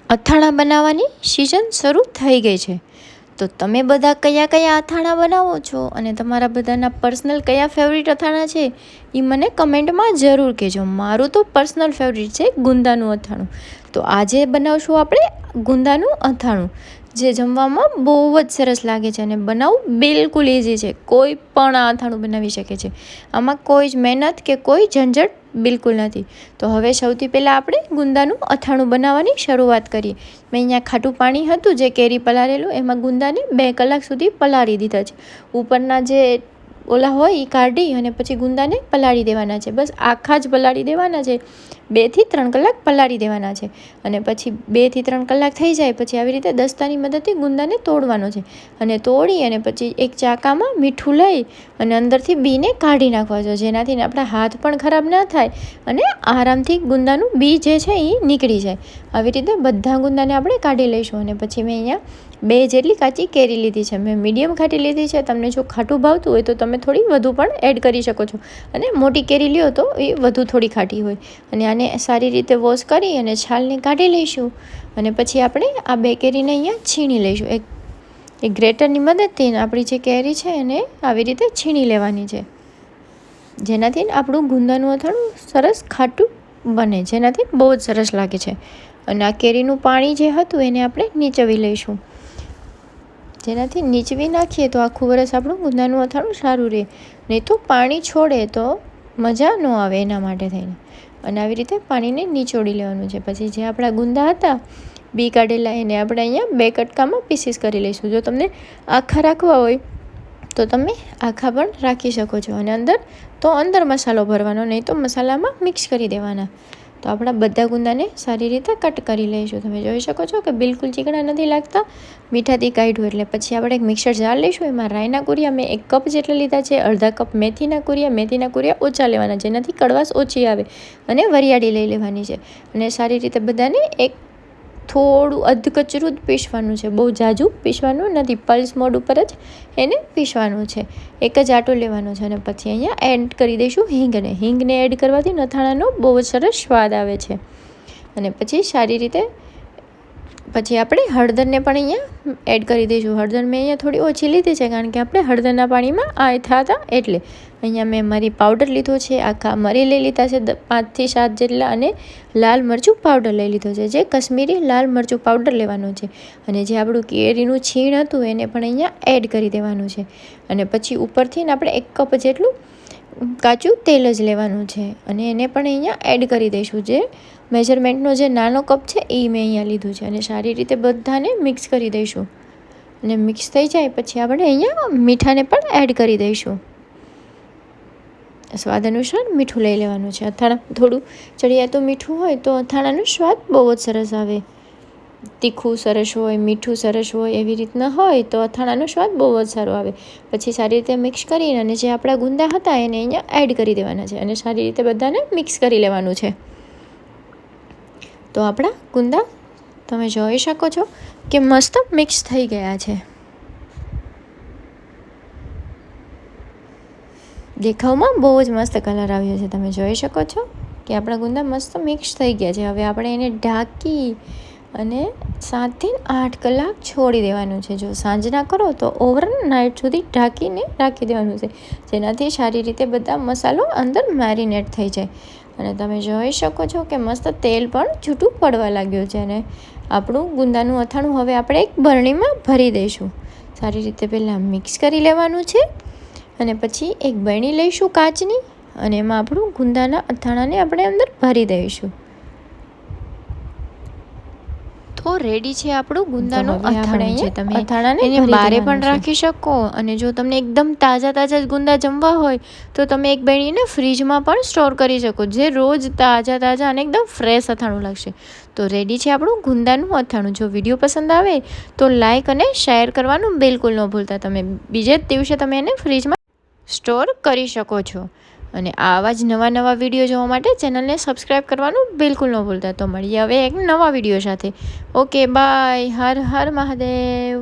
અથાણાં બનાવવાની સિઝન શરૂ થઈ ગઈ છે, તો તમે બધા કયા કયા અથાણાં બનાવો છો અને તમારા બધાના પર્સનલ કયા ફેવરિટ અથાણાં છે એ મને કમેન્ટમાં જરૂર કહેજો. મારું તો પર્સનલ ફેવરિટ છે ગુંદાનું અથાણું. તો આજે બનાવશું આપણે ગુંદાનું અથાણું, જે જમવામાં બહુ જ સરસ લાગે છે અને બનાવવું બિલકુલ ઇઝી છે. કોઈ પણ આ અથાણું બનાવી શકે છે, આમાં કોઈ જ મહેનત કે કોઈ ઝંઝટ બિલકુલ નથી. તો હવે સૌથી પહેલાં આપણે ગુંદાનું અથાણું બનાવવાની શરૂઆત કરીએ. મેં અહીંયા ખાટું પાણી હતું જે કેરી પલાળેલું, એમાં ગુંદાને 2 કલાક સુધી પલાળી દીધા છે. ઉપરના જે ઓલા હોય એ કાઢી અને પછી ગુંદાને પલાળી દેવાના છે. બસ આખા જ પલાળી દેવાના છે. 2 થી 3 કલાક પલાળી દેવાના છે અને પછી 2 થી 3 કલાક થઈ જાય પછી આવી રીતે દસ્તાની મદદથી ગુંદાને તોડવાનો છે અને તોડી અને પછી એક ચાકામાં મીઠું લઈ અને અંદરથી બીને કાઢી નાખવા છે, જેનાથી આપણા હાથ પણ ખરાબ ના થાય અને આરામથી ગુંદાનું બી જે છે એ નીકળી જાય. આવી રીતે બધા ગુંદાને આપણે કાઢી લઈશું. અને પછી મેં અહીંયા 2 જેટલી કાચી કેરી લીધી છે. મેં મીડિયમ ખાટી લીધી છે. તમને જો ખાટું ભાવતું હોય તો તમે થોડી વધુ પણ એડ કરી શકો છો, અને મોટી કેરી લ્યો તો એ વધુ થોડી ખાટી હોય. અને આને સારી રીતે વોશ કરી અને છાલને કાઢી લઈશું. અને પછી આપણે આ 2 કેરીને અહીંયા છીણી લઈશું. એક ગ્રેટરની મદદથી આપણી જે કેરી છે એને આવી રીતે છીણી લેવાની છે, જેનાથી આપણું ગુંદાનું અથાણું સરસ ખાટું બને, જેનાથી બહુ જ સરસ લાગે છે. અને આ કેરીનું પાણી જે હતું એને આપણે નીચવી લઈશું, જેનાથી નીચવી નાખીએ તો આખું વરસ આપણું ગુંદાનું અથાણું સારું રહે. નહીં તો પાણી છોડે તો મજા ન આવે, એના માટે થઈને. અને આવી રીતે પાણીને નીચોડી લેવાનું છે. પછી જે આપણા ગુંદા હતા બી કાઢેલા એને આપણે અહીંયા 2 કટકામાં પીસીસ કરી લઈશું. જો તમને આખા રાખવા હોય તો તમે આખા પણ રાખી શકો છો, અને અંદર મસાલો ભરવાનો, નહીં તો મસાલામાં મિક્સ કરી દેવાના. તો આપણા બધા ગુંદાને સારી રીતે કટ કરી લઈશું. તમે જોઈ શકો છો કે બિલકુલ ચીકણા નથી લાગતા, મીઠાથી કાઢ્યું. એટલે પછી આપણે એક મિક્સર જાર લઈશું. એમાં રાઈના કુરિયા મેં 1 કપ જેટલા લીધા છે. અડધા કપ મેથીના કુરિયા ઓછા લેવાના, જેનાથી કડવાશ ઓછી આવે. અને વરિયાળી લઈ લેવાની છે. અને સારી રીતે બધાને એક થોડું અધકચરું જ પીસવાનું છે, બહુ જાજુ પીસવાનું નથી. પલ્સ મોડ ઉપર જ એને પીસવાનું છે. એક જ આટો લેવાનો છે. અને પછી અહીંયા એડ કરી દઈશું હિંગને એડ કરવાથી અથાણાંનો બહુ જ સરસ સ્વાદ આવે છે. અને પછી સારી રીતે પછી આપણે હળદરને પણ અહીંયા એડ કરી દઈશું. હળદર મેં અહીંયા થોડી ઓછી લીધી છે, કારણ કે આપણે હળદરના પાણીમાં આથા હતા એટલે. અહીંયા મેં મરી પાવડર લીધો છે, આખા મરી લઈ લીધા છે 5 થી 7 જેટલા, અને લાલ મરચું પાવડર લઈ લીધો છે, જે કશ્મીરી લાલ મરચું પાવડર લેવાનું છે. અને જે આપણું કેરીનું છીણ હતું એને પણ અહીંયા એડ કરી દેવાનું છે. અને પછી ઉપરથી આપણે 1 કપ જેટલું કાચું તેલ જ લેવાનું છે, અને એને પણ અહીંયા એડ કરી દઈશું. જે મેજરમેન્ટનો જે નાનો કપ છે એ મેં અહીંયા લીધું છે. અને સારી રીતે બધાને મિક્સ કરી દઈશું. અને મિક્સ થઈ જાય પછી આપણે અહીંયા મીઠાને પણ એડ કરી દઈશું. સ્વાદ અનુસાર મીઠું લઈ લેવાનું છે. અથાણા થોડું ચડિયાતું મીઠું હોય તો અથાણાનો સ્વાદ બહુ જ સરસ આવે. તીખું સરસ હોય, મીઠું સરસ હોય, એવી રીતના હોય તો અથાણાનો સ્વાદ બહુ જ સારો આવે. પછી સારી રીતે મિક્સ કરીને અને જે આપણા ગુંદા હતા એને અહીંયા એડ કરી દેવાના છે, અને સારી રીતે બધાને મિક્સ કરી લેવાનું છે. તો આપણા ગુંદા તમે જોઈ શકો છો કે મસ્ત મિક્સ થઈ ગયા છે. દેખાવમાં બહુ જ મસ્ત કલર આવ્યો છે. તમે જોઈ શકો છો કે આપણા ગુંદા મસ્ત મિક્સ થઈ ગયા છે. હવે આપણે એને ઢાંકી અને 7 થી 8 કલાક છોડી દેવાનું છે. જો સાંજના કરો તો ઓવરનાઇટ સુધી ઢાંકીને રાખી દેવાનું છે, જેનાથી સારી રીતે બધા મસાલો અંદર મેરિનેટ થઈ જાય. અને તમે જોઈ શકો છો કે મસ્ત તેલ પણ છૂટું પડવા લાગ્યું છે. અને આપણું ગુંદાનું અથાણું હવે આપણે એક બરણીમાં ભરી દઈશું. સારી રીતે પહેલાં મિક્સ કરી લેવાનું છે, અને પછી એક બરણી લઈશું કાચની, અને એમાં આપણું ગુંદાના અથાણાને આપણે અંદર ભરી દઈશું. તો રેડી છે આપણું ગુંદાનું અથાણું છે. તમે અથાણાને બારે પણ રાખી શકો, અને જો તમને એકદમ તાજા જ ગુંદા જમવા હોય તો તમે એક બરણીને ફ્રીજમાં પણ સ્ટોર કરી શકો, જે રોજ તાજા અને એકદમ ફ્રેશ અથાણું લાગશે. તો રેડી છે આપણું ગુંદાનું અથાણું. જો વિડીયો પસંદ આવે તો લાઇક અને શેર કરવાનું બિલકુલ ન ભૂલતા. તમે બીજે જ દિવસે તમે એને ફ્રીજમાં સ્ટોર કરી શકો છો. અને આવા જ નવા વિડીયો જોવા માટે ચેનલને સબસ્ક્રાઈબ કરવાનું બિલકુલ ન ભૂલતા. તો મળીએ હવે એક નવા વિડીયો સાથે. Okay, bye. હર હર મહાદેવ.